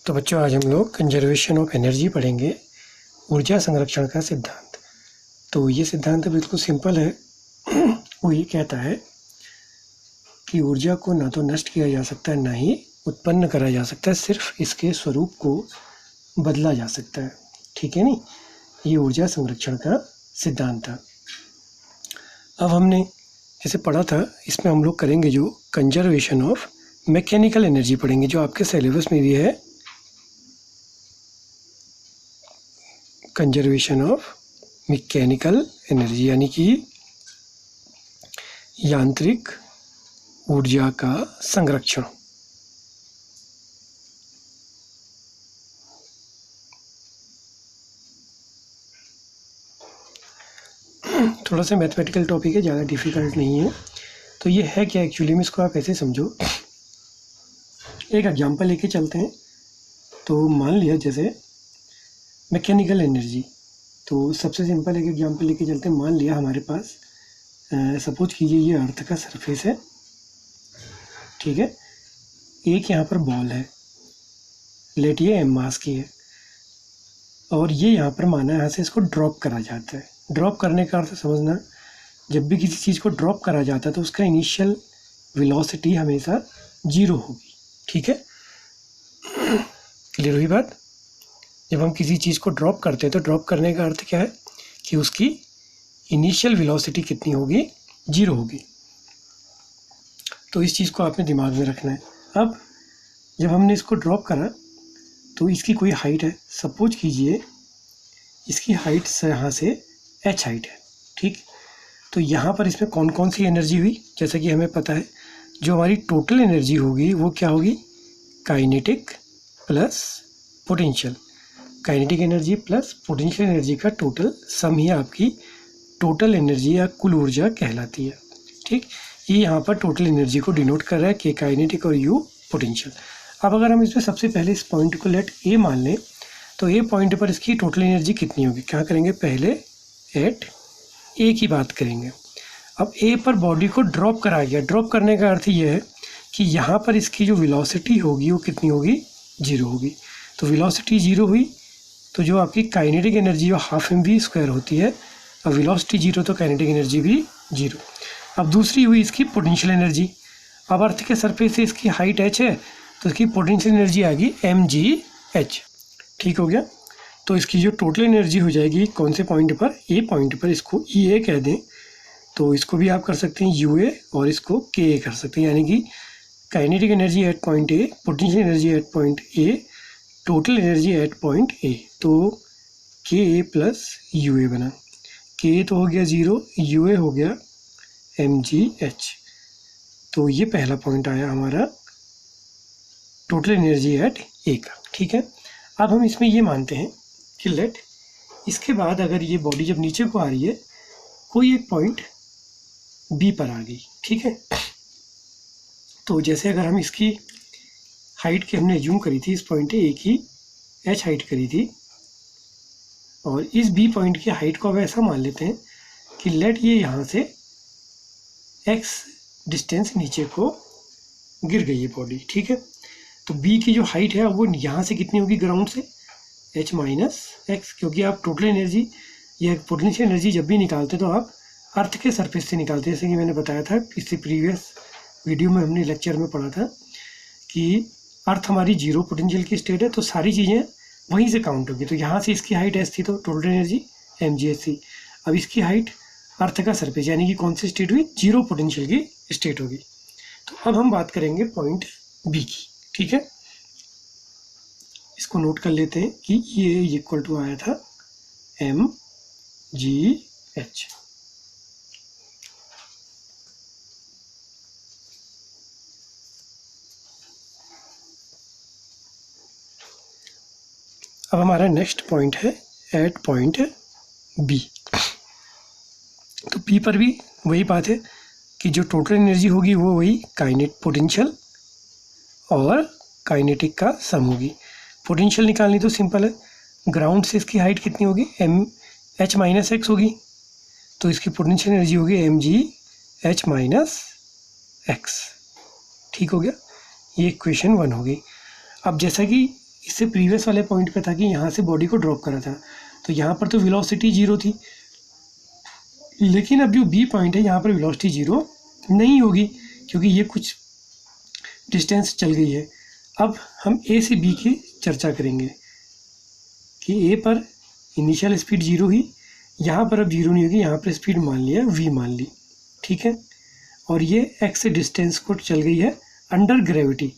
तो बच्चों आज हम लोग कंजर्वेशन ऑफ एनर्जी पढ़ेंगे, ऊर्जा संरक्षण का सिद्धांत। तो ये सिद्धांत बिल्कुल सिंपल है। वो ये कहता है कि ऊर्जा को ना तो नष्ट किया जा सकता है ना ही उत्पन्न करा जा सकता है, सिर्फ इसके स्वरूप को बदला जा सकता है। ठीक है नहीं, ये ऊर्जा संरक्षण का सिद्धांत था। अब हमने जैसे पढ़ा था, इसमें हम लोग करेंगे जो कंजर्वेशन ऑफ मैकेनिकल एनर्जी पढ़ेंगे, जो आपके सिलेबस में भी है, कंजर्वेशन ऑफ मैकेनिकल एनर्जी, यानी कि यांत्रिक ऊर्जा का संरक्षण। थोड़ा सा मैथमेटिकल टॉपिक है, ज़्यादा डिफिकल्ट नहीं है। तो ये है क्या एक्चुअली में, इसको आप ऐसे समझो। एक एग्जांपल लेके चलते हैं। तो मान लिया जैसे मैकेनिकल एनर्जी, तो सबसे सिंपल एक एग्जांपल लेके चलते हैं। मान लिया हमारे पास सपोज कीजिए ये अर्थ का सरफेस है, ठीक है। एक यहाँ पर बॉल है, लेट ये एम मास की है, और ये यहाँ पर माना यहाँ से इसको ड्रॉप करा जाता है। ड्रॉप करने का अर्थ समझना, जब भी किसी चीज़ को ड्रॉप करा जाता है तो उसका इनिशियल वेलोसिटी हमेशा 0 होगी, ठीक है। क्लियर हुई बात। जब हम किसी चीज़ को ड्रॉप करते हैं तो ड्रॉप करने का अर्थ क्या है कि उसकी इनिशियल वेलोसिटी कितनी होगी, 0 होगी। तो इस चीज़ को आपने दिमाग में रखना है। अब जब हमने इसको ड्रॉप करा तो इसकी कोई हाइट है, सपोज कीजिए इसकी हाइट से यहाँ से h हाइट है, ठीक। तो यहाँ पर इसमें कौन कौन सी एनर्जी हुई, जैसा कि हमें पता है जो हमारी टोटल एनर्जी होगी वो क्या होगी, kinetic plus potential. Kinetic energy plus potential energy का टोटल सम ही आपकी टोटल एनर्जी या कुल ऊर्जा कहलाती है, ठीक। ये यहाँ पर टोटल एनर्जी को डिनोट कर रहा है, के काइनेटिक और यू पोटेंशियल। अब अगर हम इसमें सबसे पहले इस पॉइंट को लेट ए मान लें, तो ए पॉइंट पर इसकी टोटल एनर्जी कितनी होगी, क्या करेंगे, पहले एट ए की बात करेंगे। अब ए पर बॉडी को ड्रॉप करा गया। ड्रॉप करने का अर्थ ये है कि यहाँ पर इसकी जो वेलोसिटी होगी वो कितनी होगी, 0 होगी। तो वेलोसिटी 0 हुई तो जो आपकी काइनेटिक एनर्जी वो हाफ mv² होती है, और वेलोसिटी 0 तो काइनेटिक एनर्जी भी 0। अब दूसरी हुई इसकी पोटेंशियल एनर्जी। अब अर्थ के सरफेस से इसकी हाइट h है तो इसकी पोटेंशियल एनर्जी आएगी mgh, ठीक हो गया। तो इसकी जो टोटल एनर्जी हो जाएगी कौन से पॉइंट पर, ए पॉइंट पर, इसको EA कह दें तो इसको भी आप कर सकते हैं UA और इसको KA कर सकते हैं, यानी कि kinetic energy at point A, potential energy at point A, total energy at point A. तो KA प्लस UA बना। KA तो हो गया 0, UA हो गया mgh। तो ये पहला पॉइंट आया हमारा टोटल एनर्जी एट ए का, ठीक है। अब हम इसमें ये मानते हैं कि लेट इसके बाद अगर ये बॉडी जब नीचे को आ रही है, कोई एक पॉइंट बी पर आ गई, ठीक है। तो जैसे अगर हम इसकी हाइट की हमने एज्यूम करी थी, इस पॉइंट ए की h हाइट करी थी, और इस बी पॉइंट की हाइट को अब ऐसा मान लेते हैं कि लेट ये यहाँ से x डिस्टेंस नीचे को गिर गई है बॉडी, ठीक है। तो बी की जो हाइट है वो यहाँ से कितनी होगी, ग्राउंड से h माइनस एक्स, क्योंकि आप टोटल एनर्जी या पोटेंशियल एनर्जी जब भी निकालते तो आप अर्थ के सरफेस से निकालते हैं। जैसे कि मैंने बताया था इससे प्रीवियस वीडियो में, हमने लेक्चर में पढ़ा था कि अर्थ हमारी 0 पोटेंशियल की स्टेट है, तो सारी चीज़ें वहीं से काउंट होगी। तो यहाँ से इसकी हाइट h थी तो टोटल एनर्जी mgh थी। अब इसकी हाइट अर्थ का सरफेस यानी कि कौन सी स्टेट हुई, 0 पोटेंशियल की स्टेट होगी। तो अब हम बात करेंगे पॉइंट बी की, ठीक है। इसको नोट कर लेते हैं कि ये इक्वल टू आया था mgh। अब हमारा नेक्स्ट पॉइंट है एट पॉइंट बी। तो पी पर भी वही बात है कि जो टोटल एनर्जी होगी वो वही काइनेट पोटेंशियल और काइनेटिक का सम होगी। पोटेंशियल निकालनी तो सिंपल है, ग्राउंड से इसकी हाइट कितनी होगी, h माइनस एक्स होगी, तो इसकी पोटेंशियल एनर्जी होगी mgh माइनस एक्स, ठीक हो गया। ये इक्वेशन 1 होगी। अब जैसा कि इससे प्रीवियस वाले पॉइंट पे था कि यहाँ से बॉडी को ड्रॉप करा था, तो यहाँ पर तो वेलोसिटी 0 थी, लेकिन अब जो बी पॉइंट है यहाँ पर वेलोसिटी 0 नहीं होगी क्योंकि ये कुछ डिस्टेंस चल गई है। अब हम ए से बी की चर्चा करेंगे कि ए पर इनिशियल स्पीड 0 ही, यहाँ पर अब 0 नहीं होगी, यहाँ पर स्पीड मान लिया v मान ली, ठीक है। और ये x से डिस्टेंस को चल गई है अंडर ग्रेविटी,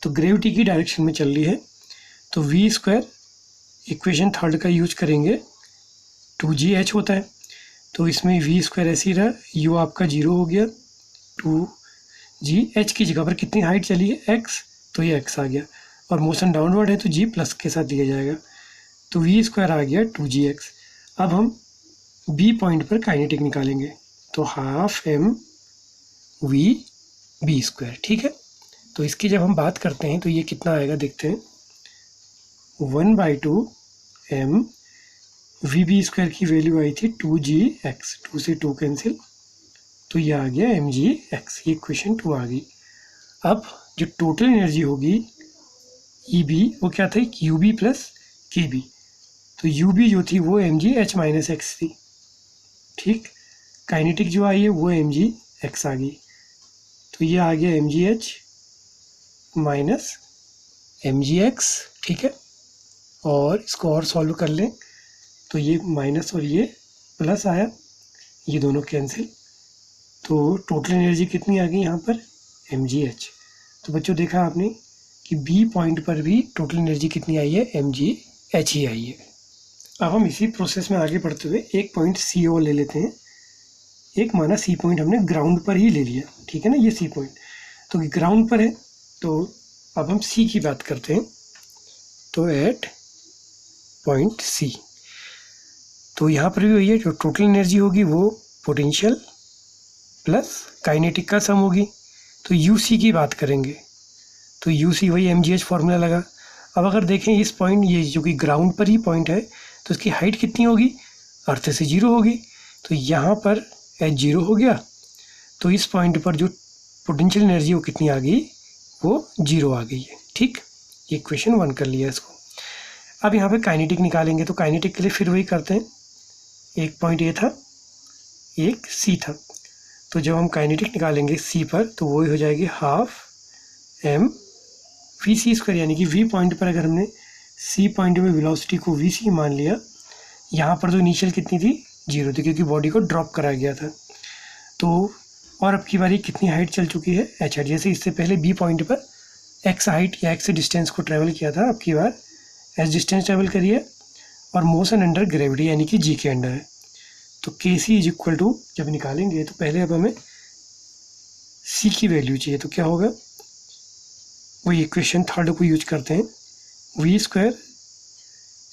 तो ग्रेविटी की डायरेक्शन में चल रही है, तो v स्क्वायर इक्वेशन थर्ड का यूज करेंगे, 2gh होता है, तो इसमें v स्क्वायर ऐसे ही रहा, u आपका 0 हो गया, 2g, h की जगह पर कितनी हाइट चली है x, तो ये x आ गया, और मोशन डाउनवर्ड है तो g प्लस के साथ दिया जाएगा, तो v स्क्वायर आ गया 2gx। अब हम b पॉइंट पर काइनेटिक निकालेंगे, तो half m v b square, ठीक है। तो इसकी जब हम बात करते हैं तो ये कितना आएगा देखते हैं, 1/2 m v b स्क्वायर की वैल्यू आई थी 2gx, 2 से 2 कैंसिल, तो ये आ गया mgx, ये इक्वेशन 2 आ गई। अब जो टोटल एनर्जी होगी EB वो क्या था, UB प्लस KB, तो UB जो थी वो mgh माइनस x थी, ठीक। काइनेटिक जो आई है वो mgx आ गई, तो ये आ गया mgh माइनस mgx, ठीक है। और इसको और सॉल्व कर लें तो ये माइनस और ये प्लस आया, ये दोनों कैंसिल, तो टोटल एनर्जी कितनी आ गई यहाँ पर mgh। तो बच्चों देखा आपने कि बी पॉइंट पर भी टोटल एनर्जी कितनी आई है, mgh ही आई है। अब हम इसी प्रोसेस में आगे बढ़ते हुए एक पॉइंट सी और ले लेते हैं। एक माना सी पॉइंट हमने ग्राउंड पर ही ले लिया, ठीक है ना, ये सी पॉइंट तो ग्राउंड पर है, तो अब हम सी की बात करते हैं, तो एट पॉइंट सी, तो यहाँ पर भी वही है, जो टोटल एनर्जी होगी वो पोटेंशियल प्लस काइनेटिक का सम होगी, तो यूसी की बात करेंगे, तो यूसी वही mgh फॉर्मूला लगा। अब अगर देखें इस पॉइंट, ये जो कि ग्राउंड पर ही पॉइंट है, तो इसकी हाइट कितनी होगी, अर्थ से 0 होगी, तो यहाँ पर h 0 हो गया, तो इस पॉइंट पर जो पोटेंशियल एनर्जी वो कितनी आ गई, वो 0 आ गई है, ठीक। ये इक्वेशन 1 कर लिया इसको। अब यहाँ पे काइनेटिक निकालेंगे, तो काइनेटिक के लिए फिर वही करते हैं, एक पॉइंट ए था, एक सी था, तो जब हम काइनेटिक निकालेंगे सी पर तो वही हो जाएगी हाफ m वी सी स्क्वायर, यानी कि वी पॉइंट पर अगर हमने सी पॉइंट में वेलोसिटी को वी सी मान लिया, यहाँ पर तो इनिशियल कितनी थी, 0 थी क्योंकि बॉडी को ड्रॉप कराया गया था, तो और अब की बारी कितनी हाइट चल चुकी है, h हाइट, जैसे इससे पहले बी पॉइंट पर x हाइट या x डिस्टेंस को ट्रैवल किया था, अब की बार h डिस्टेंस ट्रैवल करिए और मोशन अंडर ग्रेविटी यानी कि g के अंडर है, तो K C is equal to जब निकालेंगे तो पहले अब हमें सी की वैल्यू चाहिए, तो क्या होगा, वही इक्वेशन थर्ड को यूज करते हैं, we square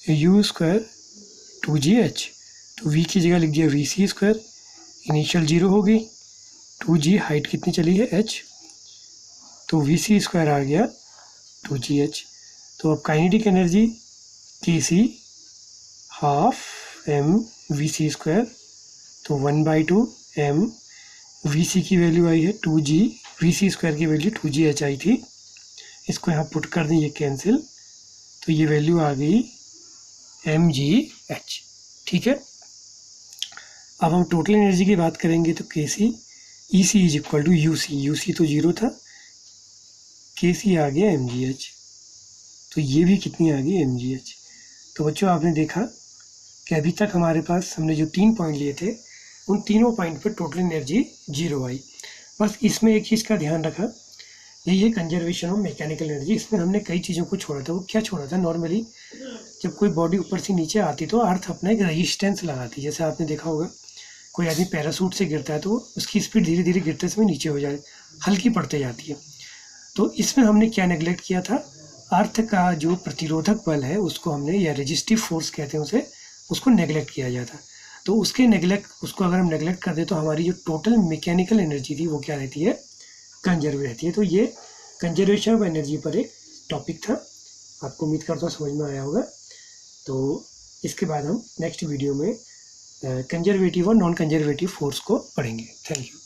you square 2gh, तो v की जगह लिख दिया वी सी स्क्वायर, इनिशियल 0 हो गई, 2g हाइट कितनी चली है h, तो वी सी स्क्वायर आ गया 2gh। तो अब काइनेटिक एनर्जी के सी हाफ m वी सी स्क्वायर, तो 1/2 m वी सी की वैल्यू आई है 2g, वी सी स्क्वायर की वैल्यू 2gh आई थी, इसको यहाँ पुट कर दें, ये कैंसिल, तो ये वैल्यू आ गई mgh, ठीक है। अब हम टोटल एनर्जी की बात करेंगे, तो K C E C is equal to U C, U C तो 0 था, के सी आ गया mgh, तो ये भी कितनी आ गई mgh। तो बच्चों आपने देखा कि अभी तक हमारे पास हमने जो 3 पॉइंट लिए थे, उन तीनों पॉइंट पर टोटल एनर्जी 0 आई, बस इसमें एक चीज़ का ध्यान रखा, यही है कंजर्वेशन ऑफ मैकेनिकल एनर्जी। इसमें हमने कई चीज़ों को छोड़ा था, वो क्या छोड़ा था, नॉर्मली जब कोई बॉडी ऊपर से नीचे आती तो अर्थ अपना एक रेजिस्टेंस लगाती, जैसे आपने देखा होगा कोई आदमी पैरासूट से गिरता है तो उसकी स्पीड धीरे धीरे गिरते समय नीचे हो जाए, हल्की पड़ते जाती है, तो इसमें हमने क्या नेगलेक्ट किया था, अर्थ का जो प्रतिरोधक बल है उसको हमने, या रेजिस्टिव फोर्स कहते हैं उसे, उसको नेगलेक्ट किया जाता, तो उसको अगर हम नेगलेक्ट कर दें तो हमारी जो टोटल मैकेनिकल एनर्जी थी वो क्या रहती है, कंजर्व रहती है। तो ये कंजर्वेशन ऑफ एनर्जी पर एक टॉपिक था, आपको उम्मीद करता हूँ समझ में आया होगा। तो इसके बाद हम नेक्स्ट वीडियो में कंजर्वेटिव और नॉन कंजर्वेटिव फोर्स को पढ़ेंगे। Thank you.